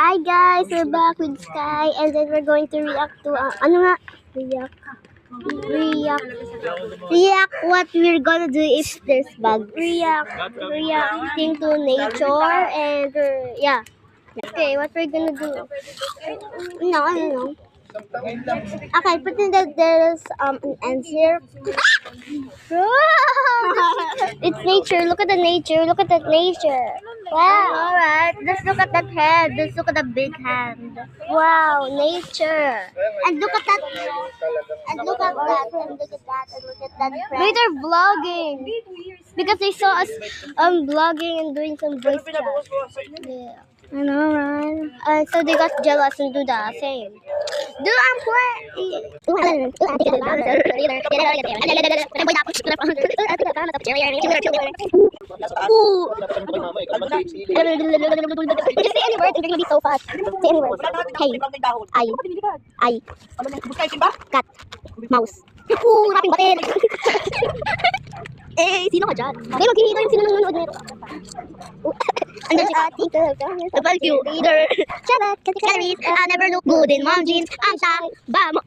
Hi guys, we're back with Sky and then we're going to react to ano nga? React what we're gonna do if there's bug. Reacting to nature and yeah. Okay, what we're gonna do? No, I don't know. Okay, pretend that there's an ant here. It's nature. Look at the nature. Look at that nature. Wow. Alright. Let's look at that head. Let's look at the big hand. Wow, nature. And look at that. And look at that. And look at that. And look at that. Wait, they're vlogging. Because they saw us vlogging and doing some voice chat. Yeah. I know, right? So they got jealous and do the same. Do I'm playing. Ooh. Just say any word and you're gonna be so fast. Say any word. Hey. I. Cat. Mouse. Ooh, rapping batil. Eh, sino ka dyan? May magkikita yung sino nanonood nito. And then she got the value leader. Shut up, calories. I never look good in mom jeans. I'm shy. Bam.